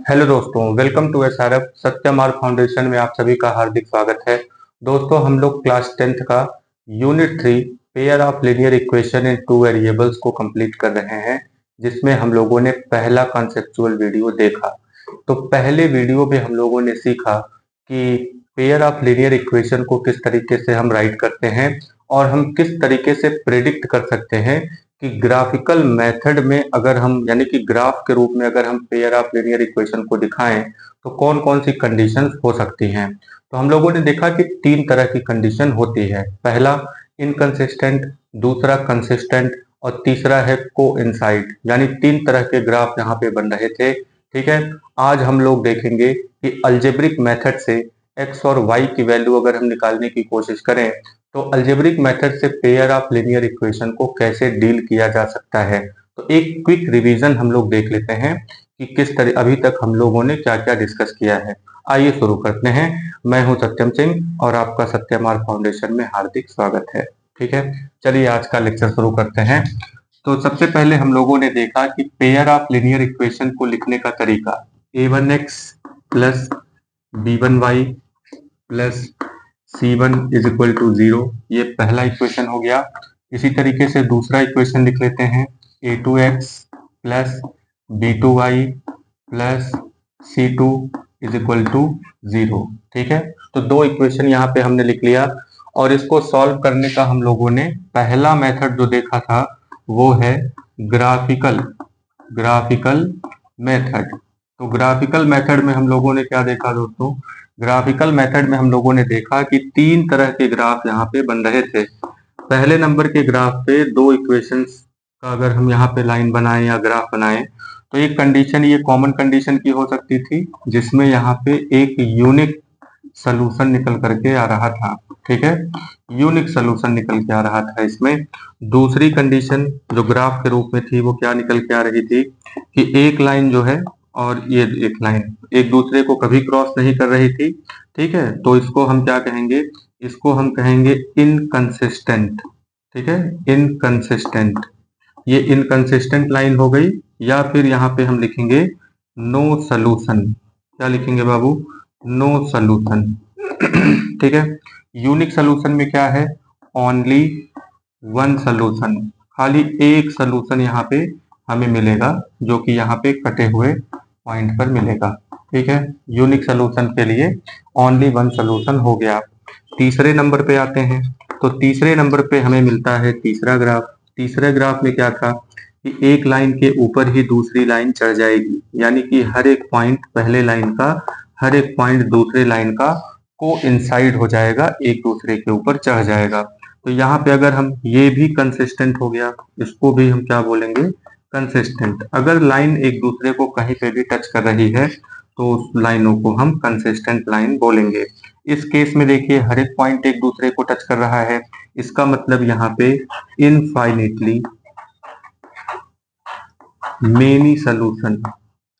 Hello दोस्तों, welcome to SRF सत्यमार्ग foundation में आप सभी का हार्दिक स्वागत है। दोस्तों, हम लोग क्लास 10th का unit 3 pair of linear equation in two variables को कंप्लीट कर रहे हैं, जिसमें हम लोगों ने पहला कॉन्सेप्चुअल वीडियो देखा। तो पहले वीडियो में हम लोगों ने सीखा कि पेयर ऑफ लीनियर इक्वेशन को किस तरीके से हम राइट करते हैं और हम किस तरीके से प्रेडिक्ट कर सकते हैं कि ग्राफिकल मेथड में अगर हम यानी कि ग्राफ के रूप में अगर हम पेयर ऑफ लीनियर इक्वेशन को दिखाएं तो कौन कौन सी कंडीशंस हो सकती हैं। तो हम लोगों ने देखा कि तीन तरह की कंडीशन होती है। पहला इनकंसिस्टेंट, दूसरा कंसिस्टेंट और तीसरा है कोइंसाइड, यानी तीन तरह के ग्राफ यहाँ पे बन रहे थे। ठीक है, आज हम लोग देखेंगे कि अलजेब्रिक मेथड से एक्स और वाई की वैल्यू अगर हम निकालने की कोशिश करें तो अलजेब्रिक मेथड से पेयर ऑफ लीनियर इक्वेशन को कैसे डील किया जा सकता है। तो एक क्विक रिवीजन हम लोग देख लेते हैं कि किस तरह अभी तक हम लोगों ने क्या क्या डिस्कस किया है। आइए शुरू करते हैं। मैं हूं सत्यम सिंह और आपका सत्यमार्ग फाउंडेशन में हार्दिक स्वागत है। ठीक है, चलिए आज का लेक्चर शुरू करते हैं। तो सबसे पहले हम लोगों ने देखा कि पेयर ऑफ लीनियर इक्वेशन को लिखने का तरीका a1x plus b1y plus c1 is equal to 0, ये पहला इक्वेशन हो गया। इसी तरीके से दूसरा इक्वेशन लिख लेते हैं a2x plus b2y plus c2 is equal to 0। ठीक है, तो दो इक्वेशन यहाँ पे हमने लिख लिया और इसको सॉल्व करने का हम लोगों ने पहला मेथड जो देखा था वो है ग्राफिकल मेथड। तो ग्राफिकल मेथड में हम लोगों ने क्या देखा दोस्तों, ग्राफिकल मेथड में हम लोगों ने देखा कि तीन तरह के ग्राफ यहाँ पे बन रहे थे। पहले नंबर के ग्राफ पे दो इक्वेशंस का अगर हम यहाँ पे लाइन बनाएं या ग्राफ बनाएं तो एक कंडीशन ये कॉमन कंडीशन की हो सकती थी जिसमें यहाँ पे एक यूनिक सोल्यूशन निकल करके आ रहा था। ठीक है, यूनिक सोल्यूशन निकल के आ रहा था इसमें। दूसरी कंडीशन जो ग्राफ के रूप में थी वो क्या निकल के आ रही थी कि एक लाइन जो है और ये एक लाइन एक दूसरे को कभी क्रॉस नहीं कर रही थी। ठीक है, तो इसको हम क्या कहेंगे, इसको हम कहेंगे इनकंसिस्टेंट। ठीक है, इनकंसिस्टेंट, ये इनकंसिस्टेंट लाइन हो गई। या फिर यहाँ पे हम लिखेंगे नो सोल्यूशन। क्या लिखेंगे बाबू, नो सोल्यूशन। ठीक है, यूनिक सोल्यूशन में क्या है, ओनली वन सोल्यूशन, खाली एक सोल्यूशन यहाँ पे हमें मिलेगा जो कि यहाँ पे कटे हुए पॉइंट पर मिलेगा। ठीक है, यूनिक सोल्यूशन के लिए ओनली वन सोल्यूशन हो गया। तीसरे नंबर पे आते हैं तो तीसरे नंबर पे हमें मिलता है तीसरा ग्राफ। तीसरे ग्राफ में क्या था कि एक लाइन के ऊपर ही दूसरी लाइन चढ़ जाएगी, यानी कि हर एक पॉइंट पहले लाइन का हर एक पॉइंट दूसरे लाइन का कोइंसाइड हो जाएगा, एक दूसरे के ऊपर चढ़ जाएगा। तो यहाँ पे अगर हम ये भी कंसिस्टेंट हो गया, इसको भी हम क्या बोलेंगे, कंसिस्टेंट। अगर लाइन एक दूसरे को कहीं पे भी टच कर रही है तो उस लाइनों को हम कंसिस्टेंट लाइन बोलेंगे। इस केस में देखिए हर एक पॉइंट एक दूसरे को टच कर रहा है, इसका मतलब यहाँ पे इनफाइनेटली मेनी सोल्यूशन,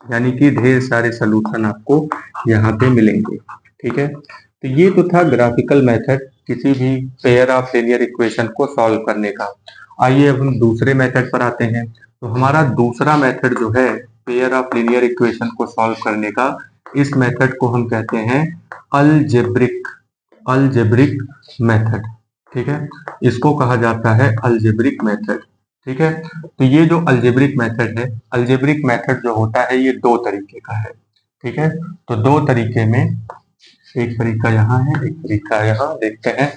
यानी कि ढेर सारे सोल्यूशन आपको यहाँ पे मिलेंगे। ठीक है, तो ये तो था ग्राफिकल मेथड किसी भी पेयर ऑफ लीनियर इक्वेशन को सॉल्व करने का। आइए अब हम दूसरे मेथड पर आते हैं। तो हमारा दूसरा मेथड जो है पेयर ऑफ लीनियर इक्वेशन को सॉल्व करने का, इस मेथड को हम कहते हैं अलजेब्रिक मेथड। ठीक है, इसको कहा जाता है अलजेब्रिक मेथड। ठीक है, तो ये जो अलजेब्रिक मेथड है, अलजेब्रिक मेथड जो होता है ये दो तरीके का है। ठीक है, तो दो तरीके में, एक तरीका यहाँ है एक तरीका यहाँ, देखते हैं।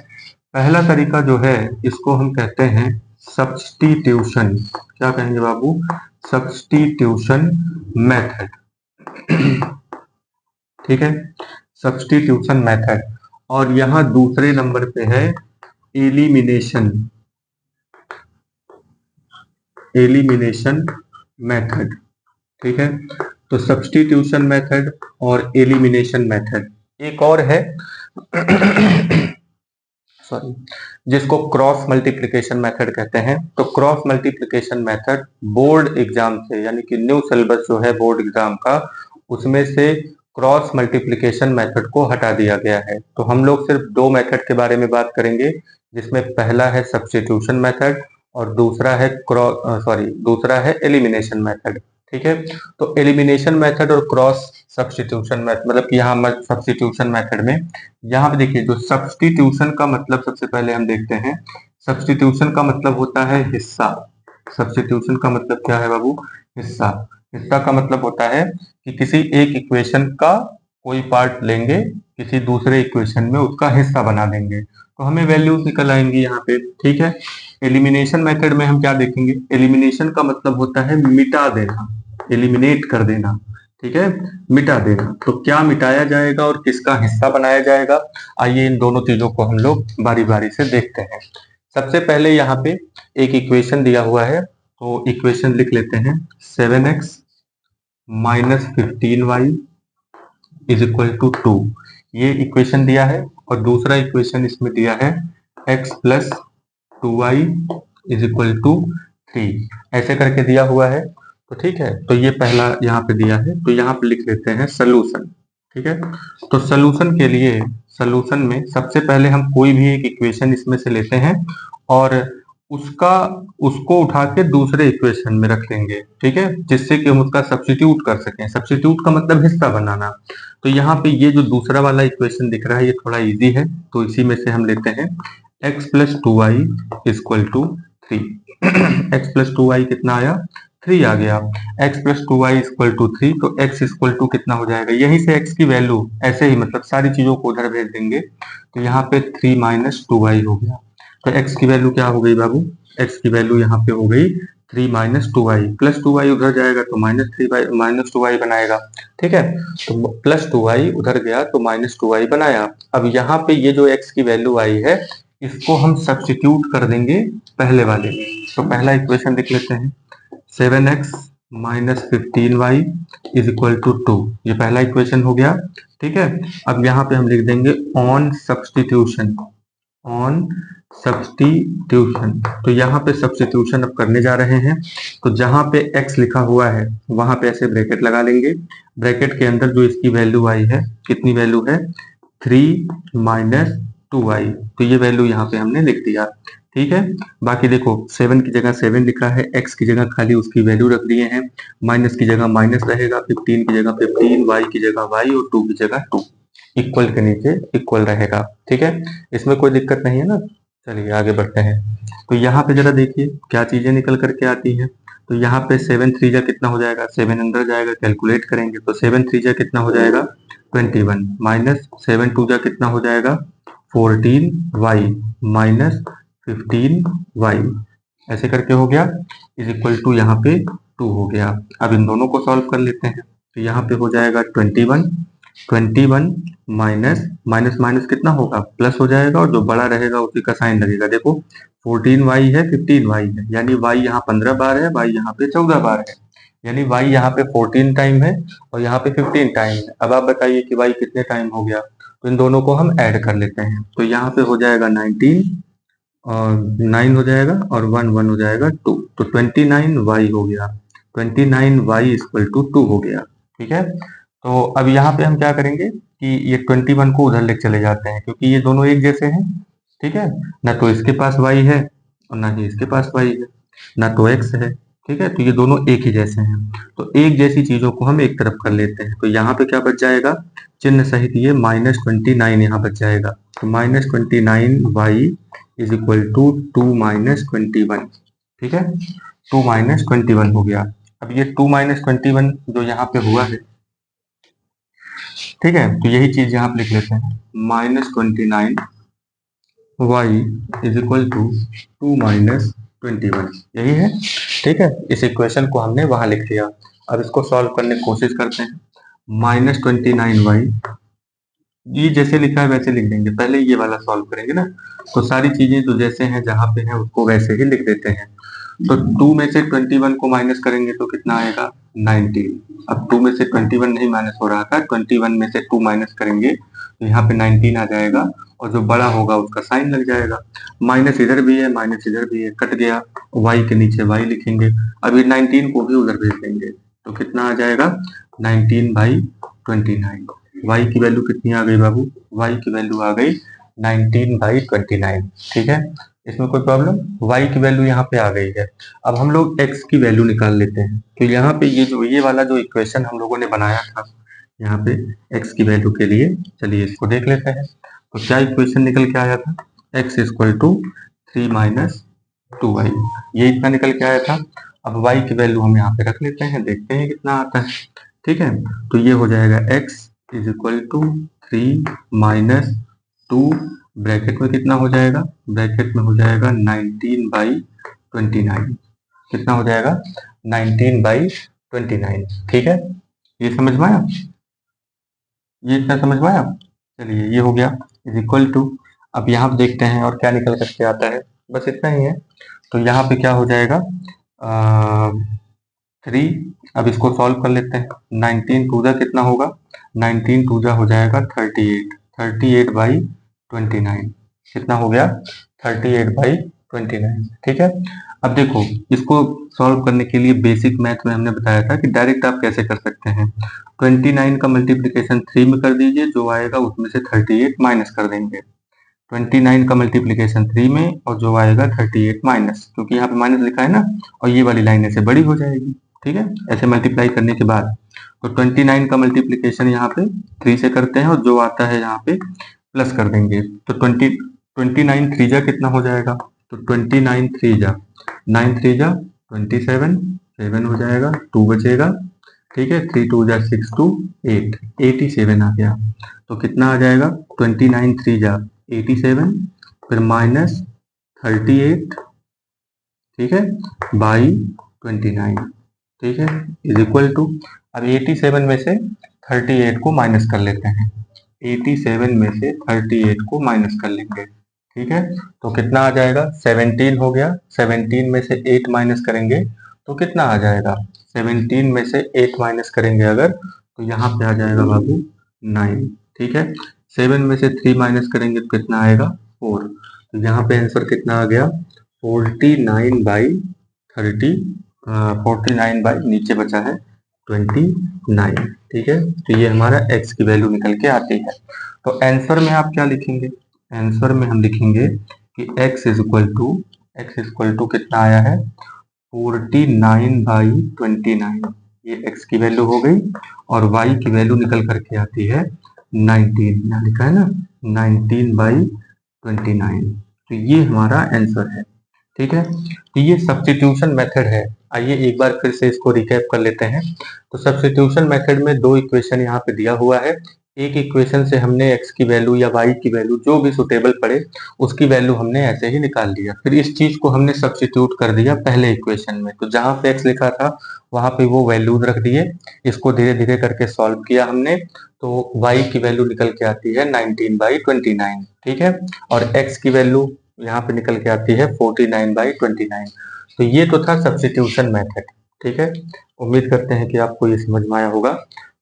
पहला तरीका जो है इसको हम कहते हैं सब्स्टिट्यूशन। क्या कहेंगे बाबू, सब्स्टिट्यूशन मेथड। ठीक है, सब्स्टिट्यूशन मेथड। और यहाँ दूसरे नंबर पे है एलिमिनेशन मेथड। ठीक है, तो सब्स्टिट्यूशन मेथड और एलिमिनेशन मेथड। एक और है सॉरी, जिसको क्रॉस मल्टीप्लिकेशन मेथड कहते हैं। तो cross multiplication method board exam से, यानी कि न्यू सिलेबस जो है बोर्ड एग्जाम का, उसमें से क्रॉस मल्टीप्लिकेशन मेथड को हटा दिया गया है। तो हम लोग सिर्फ दो मेथड के बारे में बात करेंगे, जिसमें पहला है सब्स्टिट्यूशन मेथड और दूसरा है एलिमिनेशन मेथड। ठीक है। तो एलिमिनेशन मेथड और क्रॉस सब्स्टिट्यूशन मेथड, मतलब कि यहाँ सब्स्टिट्यूशन मेथड में यहाँ पे देखिए, जो सब्स्टिट्यूशन का मतलब सबसे पहले हम देखते हैं। सब्स्टिट्यूशन का मतलब होता है हिस्सा। सब्स्टिट्यूशन का मतलब क्या है बाबू? हिस्सा। हिस्सा का मतलब होता है कि किसी एक इक्वेशन का कोई पार्ट लेंगे, किसी दूसरे इक्वेशन में उसका हिस्सा बना देंगे, तो हमें वैल्यूज निकल आएंगी यहाँ पे। ठीक है। एलिमिनेशन मेथड में हम क्या देखेंगे? एलिमिनेशन का मतलब होता है मिटा देना, एलिमिनेट कर देना। ठीक है, मिटा देना। तो क्या मिटाया जाएगा और किसका हिस्सा बनाया जाएगा, आइए इन दोनों चीजों को हम लोग बारी बारी से देखते हैं। सबसे पहले यहाँ पे एक इक्वेशन दिया हुआ है, तो इक्वेशन लिख लेते हैं। 7x minus 15y is equal to 2, ये इक्वेशन दिया है। और दूसरा इक्वेशन इसमें दिया है x plus 2y is equal to 3, ऐसे करके दिया हुआ है। तो ठीक है, तो ये पहला यहाँ पे दिया है, तो यहाँ पे लिख लेते हैं सलूशन। ठीक है, तो सलूशन के लिए, सलूशन में सबसे पहले हम कोई भी एक इक्वेशन इसमें से लेते हैं और उसको उठा के दूसरे इक्वेशन में रख देंगे। ठीक है, जिससे कि हम उसका सब्स्टिट्यूट कर सकें। सब्स्टिट्यूट का मतलब हिस्सा बनाना। तो यहाँ पे ये जो दूसरा वाला इक्वेशन दिख रहा है, ये थोड़ा इजी है, तो इसी में से हम लेते हैं x plus 2y equal to 3। x plus 2y कितना आया? 3 आ गया। x plus 2y equal to 3, तो x इक्वल टू कितना हो जाएगा? यहीं से x की वैल्यू ऐसे ही, मतलब सारी चीजों को उधर भेज देंगे, तो यहाँ पे 3 माइनस 2y हो गया। तो x की वैल्यू क्या हो गई बाबू? x की वैल्यू यहाँ पे हो गई 3 माइनस 2y। प्लस 2y उधर जाएगा तो माइनस 2y बनाएगा। ठीक है, तो प्लस 2y उधर गया तो माइनस 2y बनाया। अब यहाँ पे ये जो x की वैल्यू आई है, इसको हम सब्स्टिट्यूट कर देंगे पहले वाले में। तो पहला इक्वेशन लिख लेते हैं, 7x minus 15y is equal to 2, ये पहला इक्वेशन हो गया। ठीक है, अब यहाँ पे हम लिख देंगे ऑन सब्स्टिट्यूशन, ऑन सब्स्टिट्यूशन। तो यहाँ पे सब्स्टिट्यूशन अब करने जा रहे हैं, तो जहां पे x लिखा हुआ है वहां पे ऐसे ब्रैकेट लगा लेंगे। ब्रैकेट के अंदर जो इसकी वैल्यू आई है, कितनी वैल्यू है? 3 माइनस 2y, तो ये वैल्यू यहाँ पे हमने लिख दिया। ठीक है, बाकी देखो 7 की जगह 7 लिखा है, x की जगह खाली उसकी वैल्यू रख दिए हैं, माइनस की जगह माइनस रहेगा, 15 की जगह 15, y की जगह y और 2 की जगह 2, इक्वल के नीचे इक्वल रहेगा। ठीक है, इसमें कोई दिक्कत नहीं है ना। चलिए आगे बढ़ते हैं। तो यहाँ पे जरा देखिए क्या चीजें निकल करके आती हैं। तो यहाँ पे 7 3 जा कितना हो जाएगा? 7 अंदर जाएगा, कैलकुलेट करेंगे तो 7 3 जा कितना हो जाएगा? 21 माइनस 7 2 जा कितना हो जाएगा? 14y माइनस 15y, ऐसे करके हो गया, इज इक्वल टू यहाँ पे 2 हो गया। अब इन दोनों को सॉल्व कर लेते हैं, तो यहाँ पे हो जाएगा 21 माइनस माइनस माइनस कितना होगा? प्लस हो जाएगा, और जो बड़ा रहेगा उसी का साइन लगेगा। देखो 14y है, 15y है, यानी y यहाँ 15 बार है, y यहाँ पे 14 बार है, यानी y यहाँ पे 14 टाइम है और यहाँ पे 15 टाइम है। अब आप बताइए कि y कितने टाइम हो गया? तो इन दोनों को हम ऐड कर लेते हैं, तो यहाँ पे हो जाएगा 19 और 9 हो जाएगा और 1 1 हो जाएगा 2, तो 29y हो गया। 29y इक्वल टू 2 हो गया। ठीक है, तो अब यहाँ पे हम क्या करेंगे कि ये 21 को उधर ले चले जाते हैं, क्योंकि ये दोनों एक जैसे हैं। ठीक है, ना तो इसके पास y है और ना ही इसके पास y है, ना तो x है। ठीक है, तो ये दोनों एक ही जैसे हैं, तो एक जैसी चीजों को हम एक तरफ कर लेते हैं। तो यहाँ पे क्या बच जाएगा? चिन्ह सहित ये -29 यहाँ बच जाएगा, तो -29y is equal to 2 minus 21। ठीक है, 2 माइनस 21 हो गया। अब ये 2 माइनस 21 जो यहाँ पे हुआ है, ठीक है, तो यही चीज यहाँ पे लिख लेते हैं, -29y is equal to 2 minus 21, यही है। ठीक है, इस इक्वेशन को हमने वहां लिख दिया। अब इसको सॉल्व करने की कोशिश करते हैं। -29y, ये जैसे लिखा है वैसे लिख देंगे, पहले ये वाला सॉल्व करेंगे ना, तो सारी चीजें जो जैसे हैं जहां पे हैं उसको वैसे ही लिख देते हैं। तो 2 में से 21 को माइनस करेंगे तो कितना आएगा? 19। अब 2 में से 21 नहीं माइनस हो रहा था, 21 में से 2 माइनस करेंगे तो यहाँ पे 19 आ जाएगा, और जो बड़ा होगा उसका साइन लग जाएगा। माइनस इधर भी है, माइनस इधर भी है, कट गया, y के नीचे y लिखेंगे। अब ये 19 को भी उधर भेज देंगे, तो कितना आ जाएगा? 19/29। y की वैल्यू कितनी आ गई बाबू? y की वैल्यू आ गई 19/29। ठीक है, इसमें कोई प्रॉब्लम? y की वैल्यू यहाँ पे आ गई है। अब हम लोग x की वैल्यू निकाल लेते हैं। तो यहाँ पे ये वाला जो इक्वेशन हम लोगों ने बनाया था यहाँ पे x की वैल्यू के लिए, चलिए इसको देख लेते हैं। तो क्या इक्वेशन निकल के आया था? x equal to 3 minus 2y, ये इतना निकल के आया था। अब y की वैल्यू हम यहाँ पे रख लेते हैं, देखते हैं कितना आता है। ठीक है, तो ये हो जाएगा x is equal to 3 minus 2, bracket में कितना हो जाएगा? ब्रैकेट में हो जाएगा 19/29। कितना हो जाएगा? 19/29। ठीक है, ये समझ में आया? ये इतना समझ में आया? चलिए ये हो गया इज इक्वल टू, अब यहाँ देखते हैं और क्या निकल करके आता है, बस इतना ही है। तो यहाँ पे क्या हो जाएगा? 3, अब इसको सॉल्व कर लेते हैं। 19 टू जा कितना होगा? 19 टू जा हो जाएगा 38, 38/29। कितना हो गया? 38/29। ठीक है, अब देखो इसको सॉल्व करने के लिए बेसिक मैथ में हमने बताया था कि डायरेक्ट आप कैसे कर सकते हैं। 29 का मल्टीप्लीकेशन 3 में कर दीजिए, जो आएगा उसमें से 38 माइनस कर देंगे। 29 का मल्टीप्लीकेशन 3 में और जो आएगा 38 माइनस, क्योंकि यहाँ पे माइनस लिखा है ना, और ये वाली लाइन ऐसे बड़ी हो जाएगी। ठीक है, ऐसे मल्टीप्लाई करने के बाद तो 29 का मल्टीप्लीकेशन यहाँ पे 3 से करते हैं और जो आता है यहाँ पे प्लस कर देंगे। तो 29 3 जा कितना हो जाएगा? तो 29 3 जा 9 3 जा 27, 7 हो जाएगा, 2 बचेगा। ठीक है, 3 2 जा 6 2 8, 87 आ गया। तो कितना आ जाएगा? 29 3 जा 87, फिर माइनस 38, ठीक है, बाई 29। ठीक है, इज इक्वल टू, अब 87 में से 38 को माइनस कर लेते हैं। 87 में से 38 को माइनस कर लेंगे। ठीक है, तो कितना आ जाएगा? 17 हो गया। 17 में से 8 माइनस करेंगे तो कितना आ जाएगा? 17 में से 8 माइनस करेंगे अगर, तो यहाँ पे आ जाएगा बाबू 9। ठीक है, 7 में से 3 माइनस करेंगे तो कितना आएगा? 4। तो यहाँ पे आंसर कितना आ गया? 49/30, 49 बाई नीचे बचा है 29। ठीक है, तो ये हमारा x की वैल्यू निकल के आती है। तो आंसर में आप क्या लिखेंगे? आंसर में हम लिखेंगे कि x इक्वल टू कितना आया है? 49/29। ये x की वैल्यू हो गई, और y की वैल्यू निकल करके आती है 19, यहाँ लिखा है ना 19/29। तो ये हमारा आंसर है। ठीक है, तो ये सब्स्टिट्यूशन मेथड है। आइए एक बार फिर से इसको रिकैप कर लेते हैं। तो सब्स्टिट्यूशन मेथड में दो इक्वेशन यहाँ पे दिया हुआ है। एक इक्वेशन से हमने x की वैल्यू या y की वैल्यू जो भी सुटेबल पड़े उसकी वैल्यू हमने ऐसे ही निकाल लिया। फिर इस चीज को हमने सब्स्टिट्यूट कर दिया पहले इक्वेशन में, तो जहां पे x लिखा था वहां पे वो वैल्यूज रख दिए। इसको धीरे धीरे करके सॉल्व किया हमने, तो y की वैल्यू निकल के आती है 19/29। ठीक है, और x की वैल्यू यहाँ पे निकल के आती है 49/29। तो ये तो था सब्स्टिट्यूशन मेथड। ठीक है, उम्मीद करते हैं कि आपको ये समझ में आया होगा।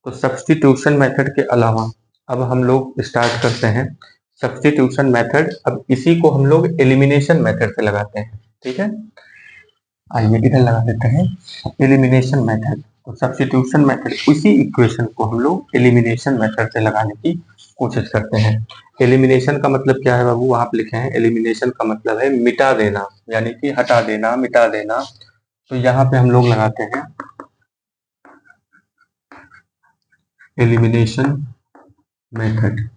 तो सब्स्टिट्यूशन मेथड के अलावा अब हम लोग स्टार्ट करते हैं सब्स्टिट्यूशन मेथड। अब इसी को हम लोग एलिमिनेशन मेथड से लगाते हैं। ठीक है, आइए इधर लगा देते हैं एलिमिनेशन मेथड। तो सब्स्टिट्यूशन मेथड, इसी इक्वेशन को हम लोग एलिमिनेशन मेथड से लगाने की कोशिश करते हैं। एलिमिनेशन का मतलब क्या है बाबू? वहां पे लिखे हैं एलिमिनेशन का मतलब है मिटा देना, यानी कि हटा देना, मिटा देना। तो यहाँ पे हम लोग लगाते हैं एलिमिनेशन मेथड।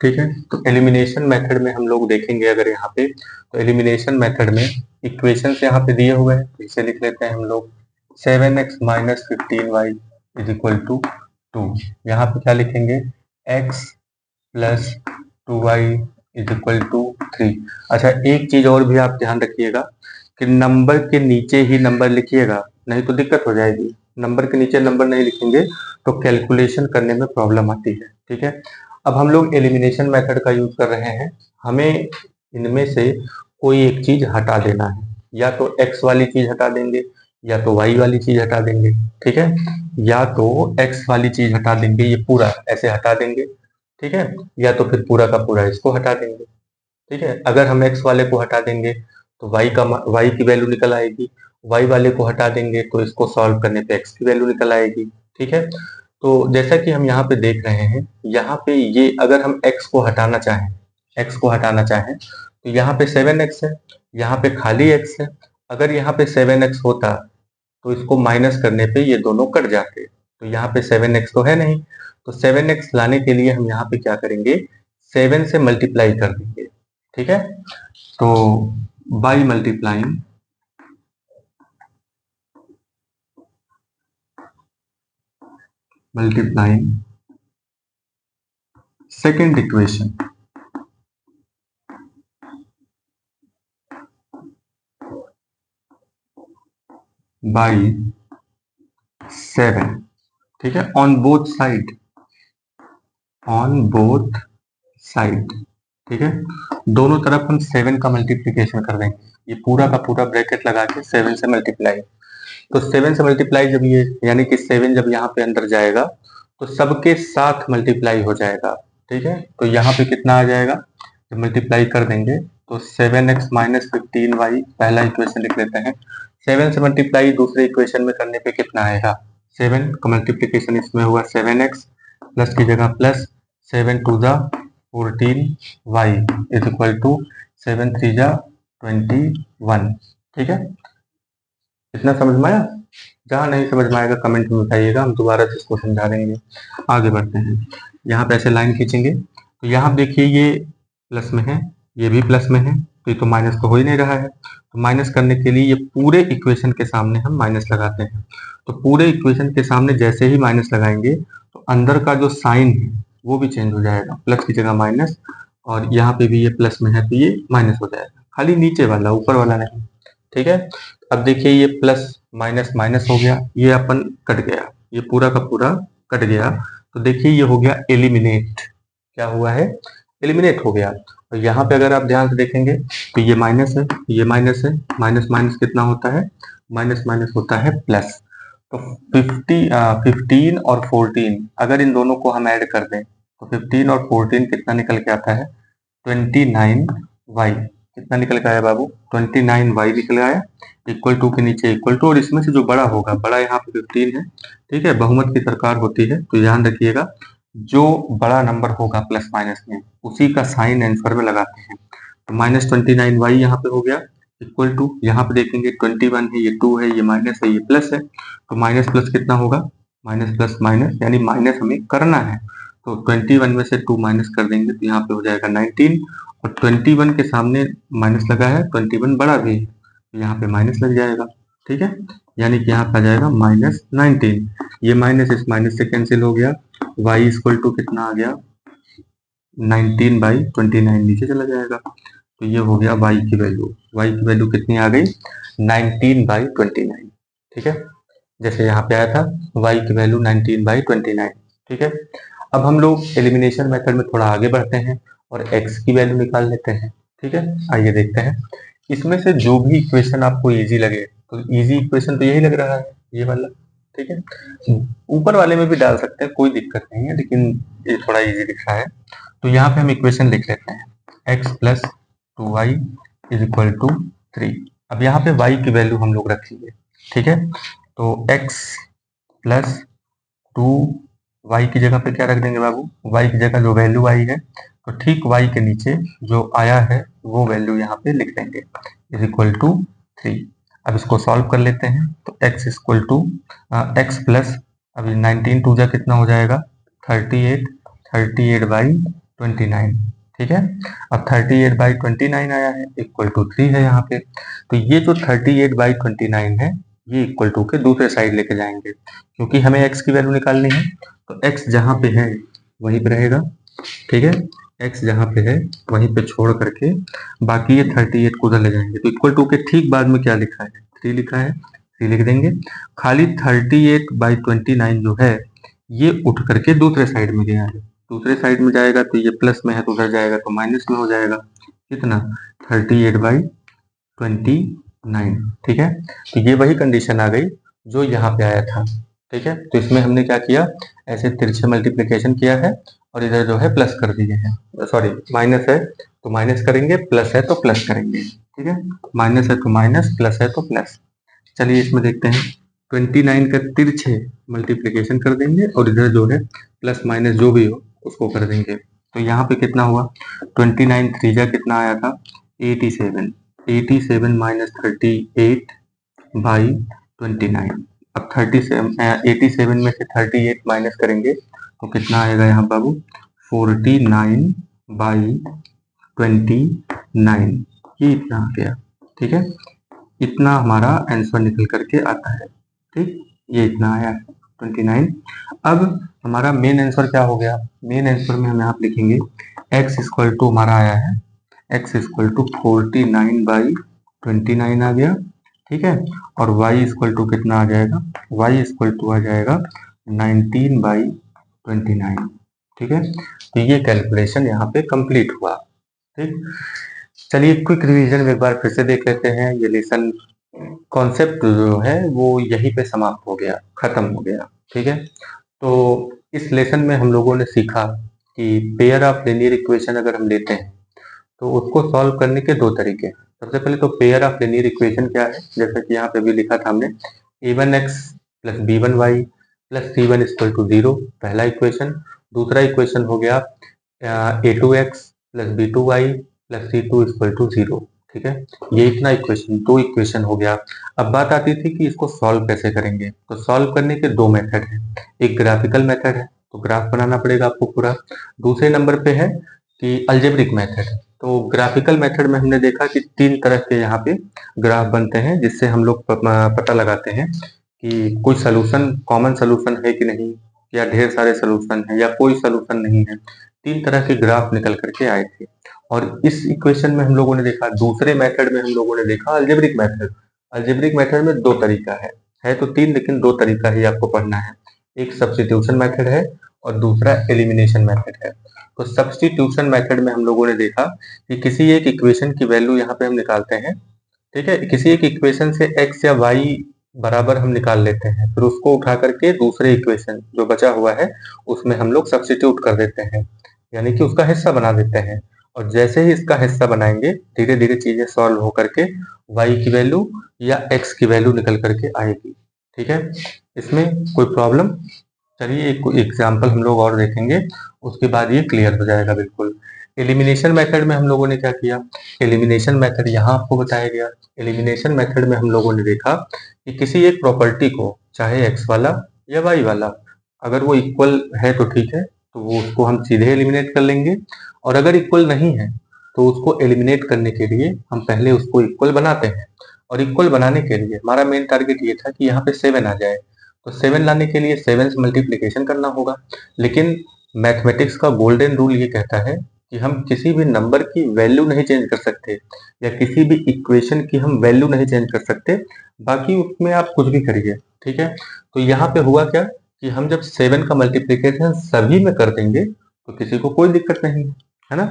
ठीक है, तो एलिमिनेशन मेथड में हम लोग देखेंगे अगर यहाँ पे, तो एलिमिनेशन मेथड में इक्वेशंस यहाँ पे दिए हुए हैं, इसे लिख लेते हैं हम लोग 7x minus 15y is equal to 2। यहाँ पे क्या लिखेंगे? x plus 2y is equal to 3। अच्छा, एक चीज और भी आप ध्यान रखिएगा कि नंबर के नीचे ही नंबर लिखिएगा, नहीं तो दिक्कत हो जाएगी। नंबर के नीचे नंबर नहीं लिखेंगे तो कैलकुलेशन करने में प्रॉब्लम आती है। ठीक है, अब हम लोग एलिमिनेशन मेथड का यूज कर रहे हैं। हमें इनमें से कोई एक चीज हटा देना है, या तो x वाली चीज हटा देंगे या तो y वाली चीज हटा देंगे। ठीक है, या तो x वाली चीज हटा देंगे, ये पूरा ऐसे हटा देंगे। ठीक है, या तो फिर पूरा का पूरा इसको हटा देंगे। ठीक है, अगर हम x वाले को हटा देंगे तो y की वैल्यू निकल आएगी, y वाले को हटा देंगे तो इसको सॉल्व करने पे x की वैल्यू निकल आएगी। ठीक है, तो जैसा कि हम यहाँ पे देख रहे हैं, यहाँ पे ये अगर हम x को हटाना चाहें x को हटाना चाहें तो यहाँ पे 7x है, यहाँ पे खाली x है। अगर यहाँ पे 7x होता तो इसको माइनस करने पे ये दोनों कट जाते, तो यहाँ पे 7x तो है नहीं, तो 7x लाने के लिए हम यहाँ पे क्या करेंगे, 7 से मल्टीप्लाई कर देंगे। ठीक है, तो by multiplying second equation by 7, ठीक है, ऑन बोथ साइड, ठीक है, दोनों तरफ हम 7 का मल्टीप्लीकेशन कर देंगे। ये पूरा का पूरा ब्रैकेट लगा के 7 से मल्टीप्लाई, तो 7 से मल्टीप्लाई जब ये यानी कि 7 जब यहाँ पे अंदर जाएगा तो सबके साथ मल्टीप्लाई हो जाएगा। ठीक है, तो यहाँ पे कितना आ जाएगा, जब मल्टीप्लाई कर देंगे तो 7x माइनस 15y पहला इक्वेशन लिख लेते हैं। 7 से मल्टीप्लाई दूसरे इक्वेशन में करने पे कितना आएगा, 7 का मल्टीप्लीकेशन इसमें हुआ 7x प्लस की जगह plus 7 to the 14y is equal to 7 3 जा 21। ठीक है, इतना समझ में आया? जहाँ नहीं समझ में आएगा कमेंट में बताइएगा, हम दोबारा से इसको समझा देंगे। आगे बढ़ते हैं, यहाँ पे ऐसे लाइन खींचेंगे तो यहाँ देखिए ये प्लस में है, ये भी प्लस में है, तो ये तो माइनस तो हो ही नहीं रहा है। तो माइनस करने के लिए ये पूरे इक्वेशन के सामने हम माइनस लगाते हैं। तो पूरे इक्वेशन के सामने जैसे ही माइनस लगाएंगे तो अंदर का जो साइन है वो भी चेंज हो जाएगा, प्लस की जगह माइनस, और यहाँ पे भी ये प्लस में है तो ये माइनस हो जाएगा, खाली नीचे वाला, ऊपर वाला नहीं। ठीक है, अब देखिए ये प्लस माइनस माइनस हो गया, ये अपन कट गया, ये पूरा का पूरा कट गया, तो देखिए ये हो गया एलिमिनेट। क्या हुआ है, एलिमिनेट हो गया। और यहाँ पे अगर आप ध्यान से देखेंगे तो ये माइनस है, ये माइनस है, माइनस माइनस कितना होता है, माइनस माइनस होता है प्लस। तो 15 और 14 अगर इन दोनों को हम ऐड कर दें तो 15 और 14 कितना निकल के आता है, 29y। कितना निकल के आया बाबू, 29y निकल आया, इक्वल टू के नीचे इक्वल टू, और इसमें से जो बड़ा होगा, बड़ा यहाँ पे 15 है। ठीक है, बहुमत की सरकार होती है तो ध्यान रखिएगा, जो बड़ा नंबर होगा प्लस माइनस में उसी का साइन आंसर में लगाते हैं। तो माइनस 29y यहाँ पे हो गया, इक्वल टू, यहाँ पे देखेंगे 21 है, ये 2 है, ये माइनस है, ये प्लस है, तो माइनस प्लस कितना होगा, माइनस प्लस माइनस, यानी माइनस हमें करना है। तो 21 में से 2 माइनस कर देंगे तो यहाँ पे हो जाएगा 19, और 21 के सामने माइनस लगा है, 21 बड़ा भी है तो यहाँ पे माइनस लग जाएगा। ठीक है, यानी कि यहाँ पे आ जाएगा माइनस 19, ये माइनस इस माइनस से कैंसिल हो गया, y इक्वल टू कितना आ गया, 19/29 नीचे चला जाएगा, तो ये हो गया y की वैल्यू कितनी आ गई, 19/29। ठीक है, जैसे यहाँ पे आया था y की वैल्यू 19/29। ठीक है, अब हम लोग एलिमिनेशन मेथड में थोड़ा आगे बढ़ते हैं और x की वैल्यू निकाल लेते हैं। ठीक है, आइए देखते हैं, इसमें से जो भी इक्वेशन आपको इजी लगे, तो इजी इक्वेशन तो यही लग रहा है, ये वाला। ठीक है, ऊपर वाले में भी डाल सकते हैं, कोई दिक्कत नहीं है, लेकिन ये थोड़ा इजी दिख रहा है। तो यहाँ पे हम इक्वेशन लिख लेते हैं, x plus 2y is equal to 3। अब यहाँ पे y की वैल्यू हम लोग रखेंगे। ठीक है, तो x प्लस 2y की जगह पे क्या रख देंगे बाबू, y की जगह जो वैल्यू आई है, तो ठीक y के नीचे जो आया है वो वैल्यू यहाँ पे लिख देंगे, इज इक्वल टू 3। अब इसको सॉल्व कर लेते हैं, तो x equal to x plus, अभी 19 टू जा कितना हो जाएगा, 38/29। ठीक है, अब 38/29 आया है, इक्वल टू 3 है यहाँ पे, तो ये जो 38/29 है ये इक्वल टू के दूसरे साइड लेके जाएंगे, क्योंकि हमें x की वैल्यू निकालनी है, तो x जहाँ पे है वहीं पे रहेगा। ठीक है, x जहाँ पे है वहीं पे छोड़ करके बाकी ये 38 को उधर ले जाएंगे, तो इक्वल टू के ठीक बाद में क्या लिखा है, 3 लिखा है, 3 लिख देंगे। खाली 38/29 जो है ये उठ करके दूसरे साइड में गया है, दूसरे साइड में जाएगा तो ये प्लस में है तो उधर जाएगा तो माइनस में हो जाएगा, कितना, 38/29। ठीक है, तो ये वही कंडीशन आ गई जो यहाँ पे आया था। ठीक है, तो इसमें हमने क्या किया, ऐसे तिरछे मल्टीप्लिकेशन किया है और इधर जो है प्लस कर दिए हैं, सॉरी माइनस है तो माइनस करेंगे, प्लस है तो प्लस करेंगे। ठीक है, माइनस है तो माइनस, प्लस है तो प्लस। चलिए इसमें देखते हैं, 29 का तिरछे मल्टीप्लिकेशन कर देंगे और इधर जो है प्लस माइनस जो भी हो उसको कर देंगे। तो यहाँ पे कितना हुआ, 29 3 कितना आया था, 87। 87 माइनस 38 बाई 29। अब 87 में से 38 माइनस करेंगे तो कितना आएगा यहाँ बाबू, 49 बाई 29, ये इतना आ गया। ठीक है, इतना हमारा आंसर निकल करके आता है। ठीक, ये इतना आया 29। अब हमारा मेन आंसर क्या हो गया, मेन आंसर में हम यहाँ पे लिखेंगे x इक्वल टू हमारा आया है, x इक्वल टू 49 बाई 29 आ गया। ठीक है, और y इक्वल टू कितना आ जाएगा, y इक्वल टू आ जाएगा 19 बाई 29। ठीक है, तो ये कैलकुलेशन यहाँ पे कंप्लीट हुआ। ठीक, चलिए क्विक रिवीजन में एक बार फिर से देख लेते हैं। ये लेसन कॉन्सेप्ट जो है वो यहीं पे समाप्त हो गया, खत्म हो गया। ठीक है, तो इस लेसन में हम लोगों ने सीखा कि पेयर ऑफ लीनियर इक्वेशन अगर हम लेते हैं तो उसको सॉल्व करने के दो तरीके हैं। सबसे पहले तो पेयर ऑफ लीनियर इक्वेशन क्या है, जैसा कि यहाँ पे भी लिखा था हमने, a1x plus b1y plus c1 equal to 0, पहला इक्वेशन। दूसरा इक्वेशन हो गया a2x plus b2y plus c2 equal to 0। ठीक है, ये इतना इक्वेशन, दो इक्वेशन हो गया। अब बात आती थी कि इसको सॉल्व कैसे करेंगे, तो सॉल्व करने के दो मेथड हैं। एक ग्राफिकल मेथड है, तो ग्राफ बनाना पड़ेगा आपको पूरा। दूसरे नंबर पे है कि अलजेब्रिक मेथड। तो ग्राफिकल मेथड में हमने देखा कि तीन तरह के यहाँ पे ग्राफ बनते हैं, जिससे हम लोग पता लगाते हैं कि कोई सोल्यूशन, कॉमन सोल्यूशन है कि नहीं, या ढेर सारे सोल्यूशन है, या कोई सोल्यूशन नहीं है। तीन तरह के ग्राफ निकल करके आए थे। और इस इक्वेशन में हम लोगों ने देखा, दूसरे मेथड में हम लोगों ने देखा अलजेब्रिक मेथड। अलजेब्रिक मेथड में दो तरीका है तो तीन, लेकिन दो तरीका ही आपको पढ़ना है। एक सब्स्टिट्यूशन मेथड है और दूसरा एलिमिनेशन मेथड है। तो सब्स्टिट्यूशन मेथड में हम लोगों ने देखा कि किसी एक इक्वेशन की वैल्यू यहाँ पे हम निकालते हैं। ठीक है, किसी एक इक्वेशन से x या y बराबर हम निकाल लेते हैं, फिर उसको उठा करके दूसरे इक्वेशन जो बचा हुआ है उसमें हम लोग सब्स्टिट्यूट कर देते हैं, यानी कि उसका हिस्सा बना देते हैं। और जैसे ही इसका हिस्सा बनाएंगे, धीरे धीरे चीजें सॉल्व हो करके y की वैल्यू या x की वैल्यू निकल करके आएगी। ठीक है, इसमें कोई प्रॉब्लम, चलिए एक एग्जाम्पल हम लोग और देखेंगे, उसके बाद ये क्लियर हो जाएगा बिल्कुल। एलिमिनेशन मेथड में हम लोगों ने क्या किया, एलिमिनेशन मेथड यहाँ आपको बताया गया। एलिमिनेशन मेथड में हम लोगों ने देखा कि किसी एक प्रॉपर्टी को, चाहे x वाला या y वाला, अगर वो इक्वल है तो ठीक है, तो वो उसको हम सीधे एलिमिनेट कर लेंगे। और अगर इक्वल नहीं है तो उसको एलिमिनेट करने के लिए हम पहले उसको इक्वल बनाते हैं। और इक्वल बनाने के लिए हमारा मेन टारगेट ये था कि यहाँ पे 7 आ जाए। तो 7 लाने के लिए 7 से मल्टीप्लीकेशन करना होगा। लेकिन मैथमेटिक्स का गोल्डन रूल ये कहता है कि हम किसी भी नंबर की वैल्यू नहीं चेंज कर सकते, या किसी भी इक्वेशन की हम वैल्यू नहीं चेंज कर सकते, बाकी उसमें आप कुछ भी करिए। ठीक है, तो यहाँ पे हुआ क्या कि हम जब 7 का मल्टीप्लीकेशन सभी में कर देंगे तो किसी को कोई दिक्कत नहीं है ना।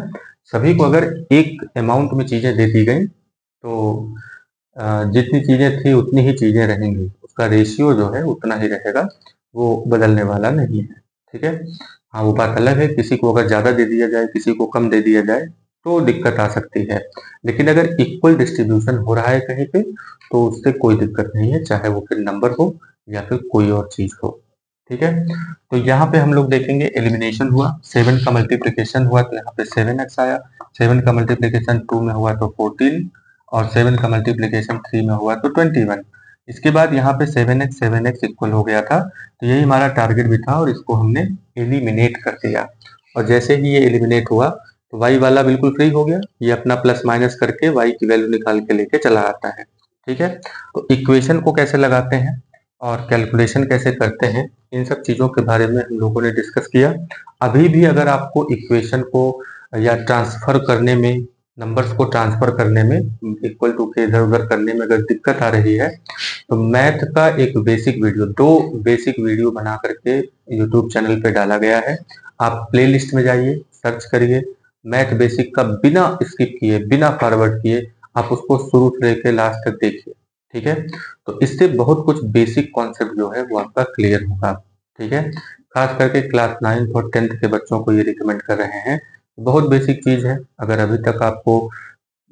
सभी को अगर एक अमाउंट में चीजें दे दी गई तो जितनी चीजें थी उतनी ही चीजें रहेंगी, उसका रेशियो जो है उतना ही रहेगा, वो बदलने वाला नहीं है। ठीक है, हाँ वो बात अलग है, किसी को अगर ज्यादा दे दिया जाए, किसी को कम दे दिया जाए तो दिक्कत आ सकती है। लेकिन अगर इक्वल डिस्ट्रीब्यूशन हो रहा है कहीं पे तो उससे कोई दिक्कत नहीं है, चाहे वो फिर नंबर हो या फिर कोई और चीज हो। ठीक है, तो यहाँ पे हम लोग देखेंगे एलिमिनेशन हुआ, 7 का मल्टीप्लीकेशन हुआ तो यहाँ पे 7x आया, 7 का मल्टीप्लीकेशन 2 में हुआ तो 14, और 7 का मल्टीप्लीकेशन 3 में हुआ तो 21। इसके बाद यहाँ पे 7x इक्वल हो गया था, तो यही हमारा टारगेट भी था और इसको हमने एलिमिनेट कर दिया। और जैसे ही ये एलिमिनेट हुआ तो y वाला बिल्कुल फ्री हो गया, ये अपना प्लस माइनस करके y की वैल्यू निकाल के लेके चला आता है। ठीक है, तो इक्वेशन को कैसे लगाते हैं और कैलकुलेशन कैसे करते हैं, इन सब चीज़ों के बारे में हम लोगों ने डिस्कस किया। अभी भी अगर आपको इक्वेशन को या ट्रांसफर करने में, नंबर्स को ट्रांसफर करने में, इक्वल टू के इधर उधर करने में अगर दिक्कत आ रही है तो मैथ का एक बेसिक वीडियो, दो बेसिक वीडियो बना करके यूट्यूब चैनल पे डाला गया है। आप प्लेलिस्ट में जाइए, सर्च करिए मैथ बेसिक का, बिना स्किप किए, बिना फॉरवर्ड किए आप उसको शुरू से लेकर लास्ट तक देखिए। ठीक है, तो इससे बहुत कुछ बेसिक कॉन्सेप्ट जो है वो आपका क्लियर होगा। ठीक है, खास करके क्लास 9th और 10th के बच्चों को ये रिकमेंड कर रहे हैं। बहुत बेसिक चीज है। अगर अभी तक आपको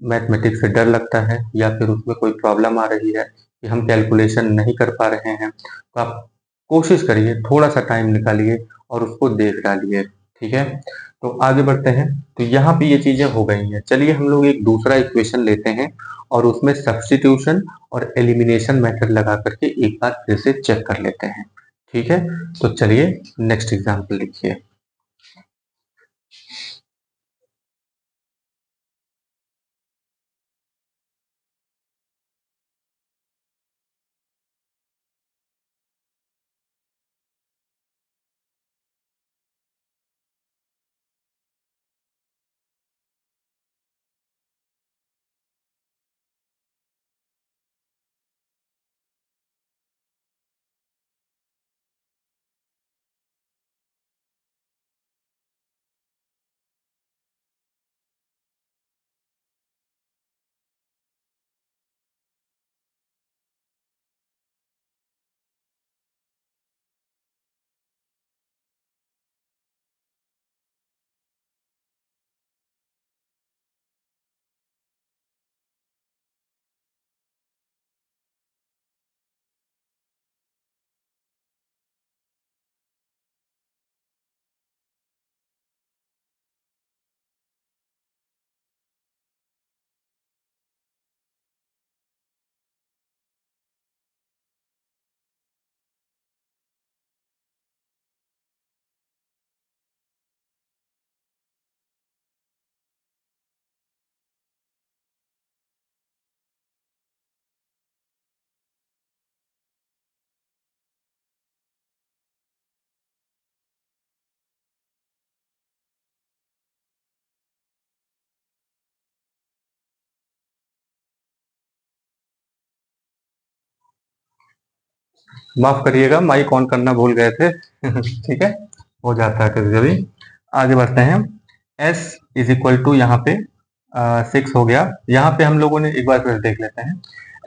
मैथमेटिक्स से डर लगता है या फिर उसमें कोई प्रॉब्लम आ रही है कि हम कैलकुलेशन नहीं कर पा रहे हैं, तो आप कोशिश करिए, थोड़ा सा टाइम निकालिए और उसको देख डालिए। ठीक है, तो आगे बढ़ते हैं। तो यहाँ पे ये चीजें हो गई हैं। चलिए हम लोग एक दूसरा इक्वेशन लेते हैं और उसमें सब्स्टिट्यूशन और एलिमिनेशन मेथड लगा करके एक बार फिर से चेक कर लेते हैं। ठीक है, तो चलिए नेक्स्ट एग्जाम्पल लिखिए। माफ करिएगा, माइक ऑन करना भूल गए थे। ठीक है, हो जाता है कभी कभी। आगे बढ़ते हैं। s इज इक्वल टू यहाँ पे 6 हो गया। यहाँ पे हम लोगों ने एक बार फिर देख लेते हैं।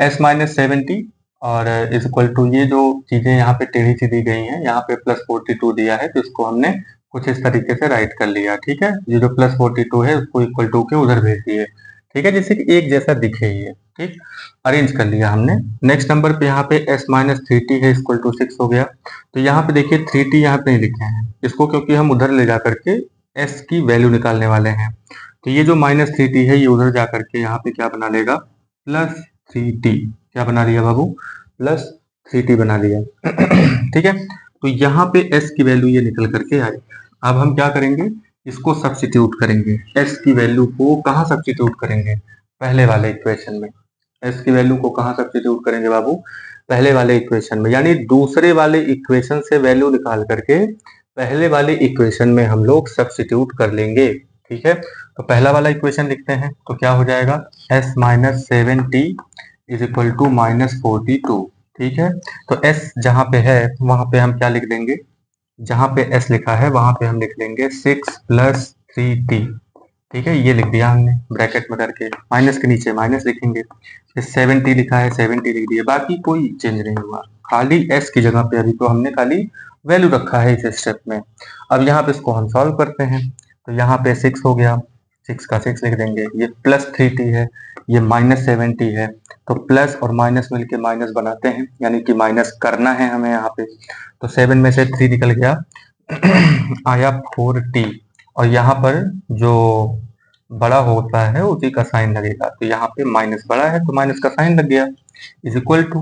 s माइनस 70 और इज इक्वल टू ये जो चीजें यहाँ पे टेढ़ी सी दी गई हैं, यहाँ पे प्लस 42 दिया है, तो इसको हमने कुछ इस तरीके से राइट कर लिया। ठीक है, ये जो प्लस 42 है उसको इक्वल टू के उधर भेज दिए। ठीक है, जैसे कि एक जैसा दिखे ये। ठीक, अरेंज कर लिया हमने। नेक्स्ट नंबर पे यहाँ पे s माइनस 3t है इक्वल टू 6 हो गया। तो यहाँ पे देखिए 3t यहाँ पे नहीं लिखे हैं इसको, क्योंकि हम उधर ले जा करके s की वैल्यू निकालने वाले हैं। तो ये जो माइनस 3t है ये उधर जा करके यहाँ पे क्या बना लेगा, प्लस 3t। क्या बना लिया बाबू, प्लस 3t बना लिया। ठीक है, तो यहाँ पे s की वैल्यू ये निकल करके आई। अब हम क्या करेंगे, इसको सब्स्टिट्यूट करेंगे। s की वैल्यू को कहाँ सब्स्टिट्यूट करेंगे, पहले वाले इक्वेशन में। s की वैल्यू को कहाँ सब्स्टिट्यूट करेंगे बाबू, पहले वाले इक्वेशन में, यानी दूसरे वाले इक्वेशन से वैल्यू निकाल करके पहले वाले इक्वेशन में हम लोग सब्स्टिट्यूट कर लेंगे। ठीक है, तो पहला वाला इक्वेशन लिखते हैं। तो क्या हो जाएगा, s minus 7t is equal to minus 42। ठीक है, तो s जहां पे है वहां पे हम क्या लिख देंगे, जहां पे s लिखा है वहां पे हम लिख लेंगे 6 प्लस 3t। ठीक है, ये लिख दिया हमने ब्रैकेट में करके, माइनस के नीचे माइनस लिखेंगे। फिर 70 लिखा है 70 लिख दिया, बाकी कोई चेंज नहीं हुआ, खाली s की जगह पे अभी तो हमने खाली वैल्यू रखा है इस स्टेप में। अब यहाँ पे इसको हम सॉल्व करते हैं। तो यहाँ पे 6 हो गया, 6 का 6 लिख देंगे। ये प्लस 3t है, ये माइनस 70 है, तो प्लस और माइनस मिलके माइनस बनाते हैं, यानी कि माइनस करना है हमें यहाँ पे। तो 7 में से 3 निकल गया, आया 4t। और यहाँ पर जो बड़ा होता है उसी का साइन लगेगा, तो यहाँ पे माइनस बड़ा है तो माइनस का साइन लग गया। इज इक्वल टू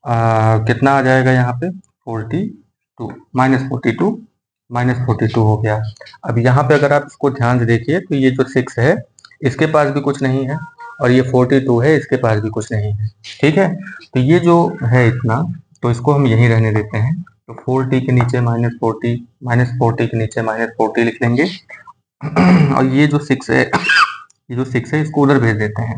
कितना आ जाएगा यहाँ पे, 42, माइनस 42 हो गया। अब यहाँ पे अगर आप इसको ध्यान से देखिए तो ये जो 6 है इसके पास भी कुछ नहीं है, और ये 42 है इसके पास भी कुछ नहीं है। ठीक है, तो ये जो है इतना, तो इसको हम यहीं रहने देते हैं। तो 4t के नीचे -40, -40 के नीचे -40 लिख लेंगे। और ये जो 6 है, ये जो 6 है इसको उधर भेज देते हैं।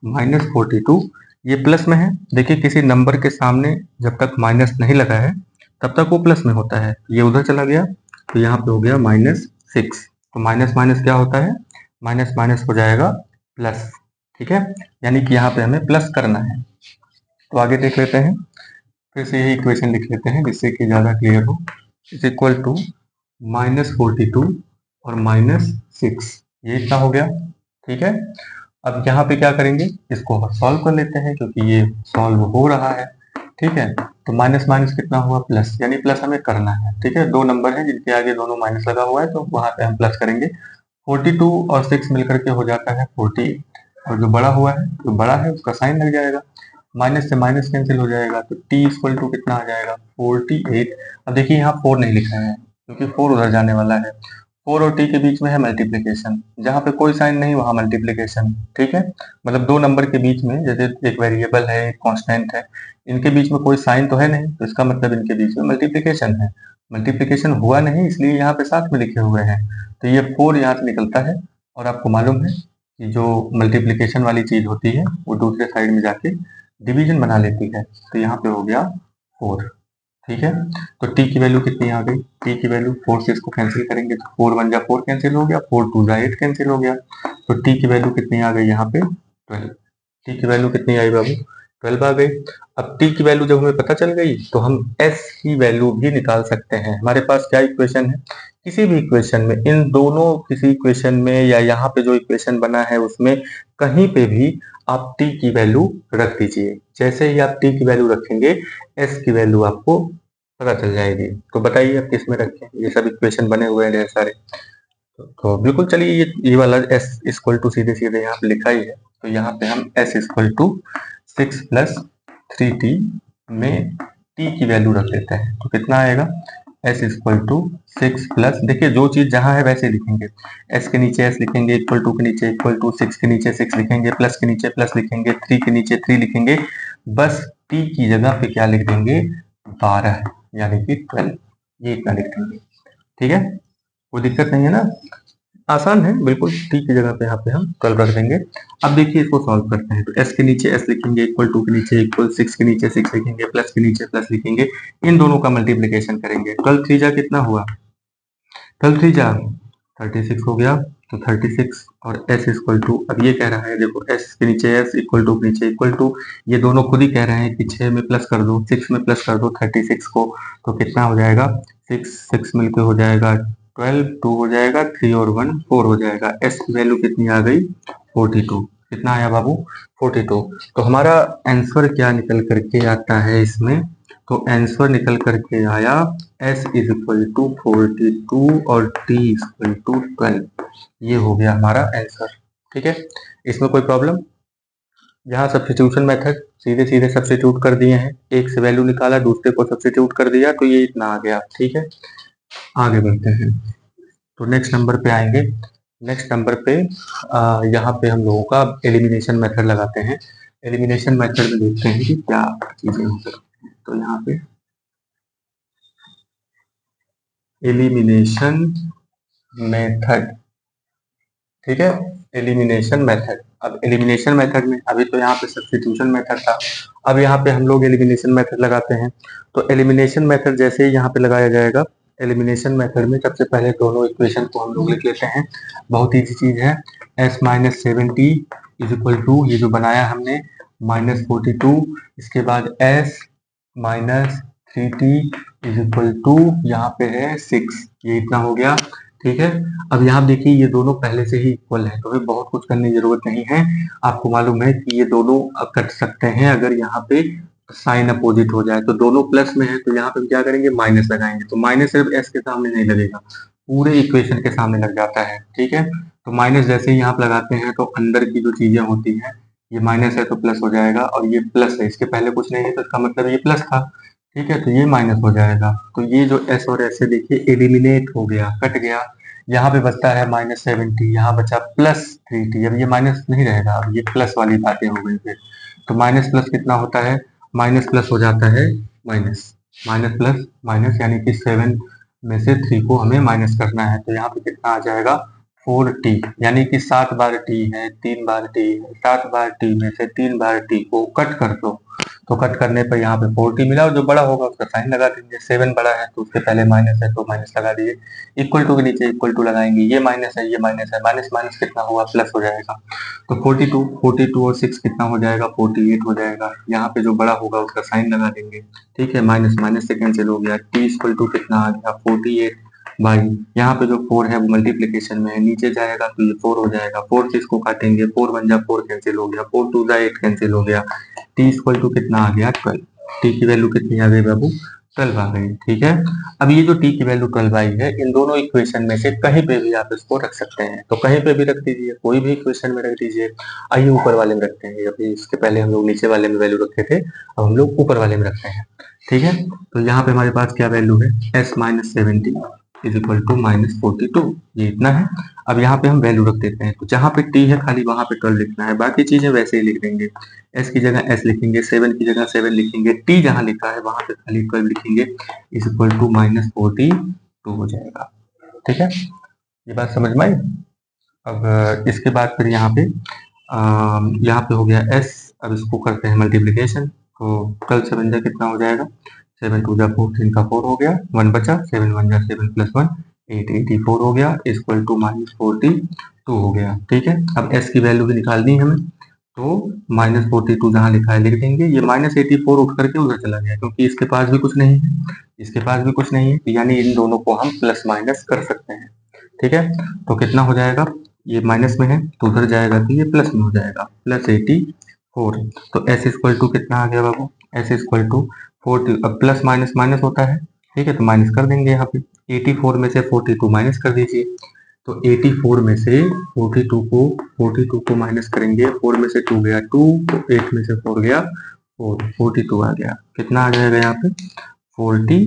-42 ये प्लस में है, देखिए किसी नंबर के सामने जब तक माइनस नहीं लगा है तब तक वो प्लस में होता है। ये उधर चला गया तो यहाँ पे हो गया -6। तो माइनस माइनस क्या होता है, माइनस माइनस हो जाएगा प्लस। ठीक है, यानी कि यहाँ पे हमें प्लस करना है। तो आगे देख लेते हैं, फिर से यही इक्वेशन लिख लेते हैं जिससे कि ज़्यादा क्लियर हो। इज इक्वल टू -42 और -6, ये इतना हो गया। ठीक है, अब यहाँ पे क्या करेंगे, इसको सॉल्व कर लेते हैं क्योंकि ये सॉल्व हो रहा है। ठीक है। तो माइनस माइनस कितना हुआ प्लस, यानी प्लस हमें करना है। ठीक है, दो नंबर है जिनके आगे दोनों माइनस लगा हुआ है तो वहां पे हम प्लस करेंगे। 42 और 6 मिलकर के हो जाता है 48, और जो बड़ा हुआ है, जो बड़ा है उसका साइन लग जाएगा, माइनस से माइनस कैंसिल हो जाएगा, तो t इक्वल टू कितना आ जाएगा 48। अब देखिए यहाँ 4 नहीं लिखा है क्योंकि 4 उधर जाने वाला है। 4 और t के बीच में है मल्टीप्लीकेशन, जहाँ पे कोई साइन नहीं वहां मल्टीप्लीकेशन। ठीक है, मतलब दो नंबर के बीच में, जैसे एक वेरिएबल है एक कांस्टेंट है, इनके बीच में कोई साइन तो है नहीं, तो इसका मतलब इनके बीच में मल्टीप्लीकेशन है। मल्टीप्लीकेशन हुआ नहीं इसलिए यहाँ पे साथ में लिखे हुए हैं, तो ये 4 यहाँ से निकलता है। और आपको मालूम है कि जो मल्टीप्लीकेशन वाली चीज होती है वो दूसरे साइड में जाके डिवीजन बना लेती है, तो यहाँ पे हो गया 4। ठीक है, तो t की वैल्यू कितनी आ गई, t की वैल्यू 4 से इसको कैंसिल करेंगे तो 4 1 जा 4 कैंसिल हो गया, 4 2 जा 8 कैंसिल हो गया, तो t की वैल्यू कितनी आ गई यहाँ पे 12। t की वैल्यू कितनी आई बाबू 12 आ गई। अब t की वैल्यू जब हमें पता चल गई तो हम s की वैल्यू भी निकाल सकते हैं। हमारे पास क्या इक्वेशन है, किसी भी इक्वेशन में, इन दोनों किसी इक्वेशन में या यहाँ पे जो इक्वेशन बना है उसमें कहीं पे भी आप t की वैल्यू रख दीजिए। जैसे ही आप t की वैल्यू रखेंगे s की वैल्यू आपको पता चल जाएगी। तो बताइए आप किस में रखें, ये सब इक्वेशन बने हुए हैं ढेर सारे। तो बिल्कुल चलिए ये वाला s इक्वल टू सीधे सीधे यहाँ पे लिखा ही है, तो यहाँ पे हम s equal to 6 plus 3t में t की वैल्यू रख देते हैं, तो कितना आएगा s इक्वल टू 6 प्लस, देखिए जो चीज जहां है वैसे लिखेंगे, s के नीचे s लिखेंगे, इक्वल टू के नीचे इक्वल टू, 6 के नीचे 6 लिखेंगे, प्लस के नीचे प्लस लिखेंगे, 3 के नीचे 3 लिखेंगे, बस t की जगह पे क्या लिख देंगे 12, यानी कि 12, ये इतना लिख देंगे। ठीक है, कोई दिक्कत नहीं है ना, आसान है बिल्कुल। टी की जगह पे यहाँ पे हम 12 रख देंगे। अब देखिए इसको सॉल्व करते हैं, तो s के नीचे s लिखेंगे, इक्वल टू के नीचे इक्वल, 6 के नीचे 6 लिखेंगे, प्लस के नीचे प्लस लिखेंगे, इन दोनों का मल्टीप्लीकेशन करेंगे। 12 3 जा कितना हुआ, 12 3 जा 36 हो गया, तो 36 और s इक्वल टू, अब ये कह रहा है देखो s के नीचे s, इक्वल टू के नीचे इक्वल टू, ये दोनों खुद ही कह रहे हैं कि 6 में प्लस कर दो, 6 में प्लस कर दो 36 को, तो कितना हो जाएगा 6 6 मिलके हो जाएगा 12, 2 हो जाएगा, 3 और 1 4 हो जाएगा। s की वैल्यू कितनी आ गई 42, कितना आया बाबू 42। तो हमारा आंसर क्या निकल करके आता है इसमें, तो आंसर निकल करके आया s इज इक्वल टू 42 और t इक्वल टू 12, ये हो गया हमारा आंसर। ठीक है, इसमें कोई प्रॉब्लम, यहाँ सब्स्टिट्यूशन मेथड सीधे सीधे सब्स्टिट्यूट कर दिए हैं, एक से वैल्यू निकाला दूसरे को सब्स्टिट्यूट कर दिया, तो ये इतना आ गया। ठीक है, आगे बढ़ते हैं, तो नेक्स्ट नंबर पे आएंगे। नेक्स्ट नंबर पे यहाँ पे हम लोगों का एलिमिनेशन मेथड लगाते हैं। एलिमिनेशन मेथड में देखते हैं कि क्या चीजें हो सकती हैं, तो यहाँ पे एलिमिनेशन मेथड, ठीक है, एलिमिनेशन मेथड। अब एलिमिनेशन मेथड में अभी तो यहाँ पे सब्स्टिट्यूशन मेथड था, अब यहाँ पे हम लोग एलिमिनेशन मेथड लगाते हैं। तो एलिमिनेशन मेथड जैसे ही यहाँ पे लगाया जाएगा, एलिमिनेशन मेथड में सबसे पहले दोनों इक्वेशन को हम लोग लिख लेते हैं, बहुत ईजी चीज है। s minus 7t is equal to, ये जो बनाया हमने, माइनस 42, इसके बाद s minus 3t is equal to, यहाँ पे है 6, ये इतना हो गया। ठीक है, अब यहाँ देखिए ये दोनों पहले से ही इक्वल है, तो बहुत कुछ करने की जरूरत नहीं है। आपको मालूम है कि ये दोनों कट सकते हैं अगर यहाँ पे साइन अपोजिट हो जाए, तो दोनों प्लस में है तो यहाँ पे क्या करेंगे माइनस लगाएंगे, तो माइनस सिर्फ एस के सामने नहीं लगेगा, पूरे इक्वेशन के सामने लग जाता है। ठीक है, तो माइनस जैसे ही यहाँ पे लगाते हैं तो अंदर की जो चीजें होती हैं, ये माइनस है तो प्लस हो जाएगा, और ये प्लस है, इसके पहले कुछ नहीं है तो इसका मतलब ये प्लस था। ठीक है, तो ये माइनस हो जाएगा, तो ये जो एस और एस से देखिए एलिमिनेट हो गया, कट गया, यहाँ पे बचता है माइनस 7t, यहाँ बचा प्लस 3t, अब ये माइनस नहीं रहेगा, अब ये प्लस वाली बातें हो गई फिर, तो माइनस प्लस कितना होता है, माइनस प्लस हो जाता है माइनस, माइनस प्लस माइनस, यानी कि 7 में से 3 को हमें माइनस करना है, तो यहाँ पे कितना आ जाएगा 4t, यानी कि 7 बार t है, 3 बार t है, 7 बार t में से 3 बार t को कट कर दो, तो कट करने पर यहाँ पे 4t मिला, और जो बड़ा होगा उसका साइन लगा देंगे, 7 बड़ा है तो उसके पहले माइनस है तो माइनस लगा दिए, इक्वल टू के नीचे इक्वल टू लगाएंगे, ये माइनस है ये माइनस है, माइनस माइनस कितना हुआ प्लस हो जाएगा, तो 42 और 6 कितना हो जाएगा 48 हो जाएगा, यहाँ पे जो बड़ा होगा उसका साइन लगा देंगे। ठीक है, माइनस माइनस से कैंसिल हो गया, t इक्वल टू कितना आ गया 48 बाई, यहाँ पे जो 4 है वो मल्टीप्लीकेशन में है, नीचे जाएगा तो ये 4 हो जाएगा, 4 से इसको काटेंगे, 4 1 जा 4 कैंसिल हो गया, 4 2 जा 8 कैंसिल हो गया, t इक्वल टू कितना आ गया 12। टी की वैल्यू कितनी आ गई बाबू, 12 आ गई। ठीक है, अब ये जो टी की वैल्यू 12 आई है, इन दोनों इक्वेशन में से कहीं पे भी आप इसको रख सकते हैं, तो कहीं पे भी रख दीजिए, कोई भी इक्वेशन में रख दीजिए। आइए ऊपर वाले में रखते हैं, अभी इसके पहले हम लोग नीचे वाले में वैल्यू रखे थे, अब हम लोग ऊपर वाले में रखते हैं। ठीक है, तो यहाँ पे हमारे पास क्या वैल्यू है, s minus 70 is equal to minus 42, ये इतना है। अब यहाँ पे हम वैल्यू रख देते हैं, तो जहाँ पे t है खाली वहां पे 12 लिखना है, बाकी चीजें वैसे ही लिख देंगे। s की जगह s लिखेंगे, 7 की जगह 7 लिखेंगे, t जहाँ लिखा है वहां पे खाली 12 लिखेंगे, इज इक्वल टू माइनस 42 हो जाएगा। ठीक है, ये बात समझ में आई। अब इसके बाद फिर यहाँ पे हो गया s, अब इसको करते हैं मल्टीप्लीकेशन, तो 12 7 जा कितना हो जाएगा, 7 2 जा 14 का 4 हो गया, 1 बचा, 7 1 जा 7 प्लस 1 8 84 हो गया, इक्वल टू माइनस 42 हो गया। ठीक है, अब s की वैल्यू भी निकालनी है हमें, तो माइनस 42 जहाँ लिखा है लिख देंगे, ये माइनस 84 उठ करके उधर चला गया, क्योंकि इसके पास भी कुछ नहीं है, इसके पास भी कुछ नहीं है, यानी इन दोनों को हम प्लस माइनस कर सकते हैं। ठीक है, तो कितना हो जाएगा, ये माइनस में है तो उधर जाएगा तो ये प्लस में हो जाएगा, प्लस 84। तो s इक्वल टू कितना आ गया बाबू, s इक्वल टू 40, अब प्लस माइनस माइनस होता है, ठीक है, तो माइनस कर देंगे यहाँ पे, 84 में से 42 माइनस कर दीजिए, तो 84 में से 42 को माइनस करेंगे, 4 में से 2 गया 2, तो 8 में से 4 गया 4, 42 आ गया, कितना आ जाएगा यहाँ पे 42,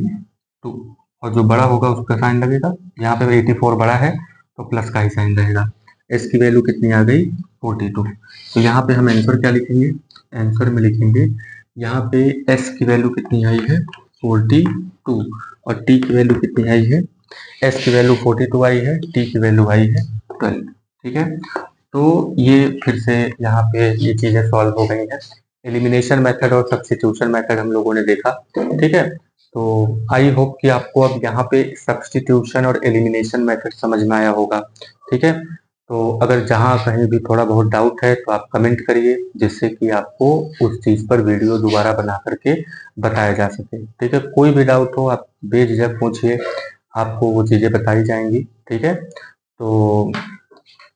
और जो बड़ा होगा उसका साइन लगेगा, यहाँ पे 84 बड़ा है तो प्लस का ही साइन रहेगा। s की वैल्यू कितनी आ गई 42, तो यहाँ पे हम आंसर क्या लिखेंगे, आंसर में लिखेंगे यहाँ पे s की वैल्यू कितनी आई है 42, और t की वैल्यू कितनी आई है, s की वैल्यू 42 आई है, t की वैल्यू आई है 12। ठीक है, तो ये फिर से यहाँ पे ये चीजें सॉल्व हो गई हैं। एलिमिनेशन मेथड और सब्स्टिट्यूशन मेथड हम लोगों ने देखा। ठीक है, तो आई होप कि आपको अब यहाँ पे सब्स्टिट्यूशन और एलिमिनेशन मेथड समझ में आया होगा। ठीक है, तो अगर जहाँ कहीं भी थोड़ा बहुत डाउट है तो आप कमेंट करिए, जिससे कि आपको उस चीज पर वीडियो दोबारा बना करके बताया जा सके। ठीक है, कोई भी डाउट हो आप बेझिझक पूछिए, आपको वो चीजें बताई जाएंगी। ठीक है, तो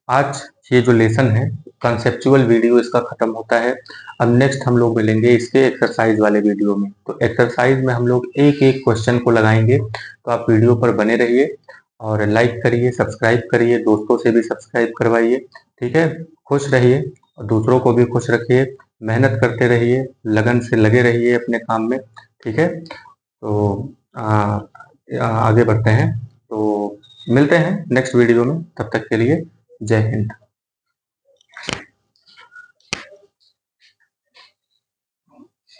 आज ये जो लेसन है कंसेप्चुअल वीडियो इसका खत्म होता है। अब नेक्स्ट हम लोग मिलेंगे इसके एक्सरसाइज वाले वीडियो में, तो एक्सरसाइज में हम लोग एक एक क्वेश्चन को लगाएंगे, तो आप वीडियो पर बने रहिए और लाइक करिए, सब्सक्राइब करिए, दोस्तों से भी सब्सक्राइब करवाइए। ठीक है, खुश रहिए और दूसरों को भी खुश रखिए, मेहनत करते रहिए, लगन से लगे रहिए अपने काम में। ठीक है, तो आगे बढ़ते हैं, तो मिलते हैं नेक्स्ट वीडियो में, तब तक के लिए जय हिंद।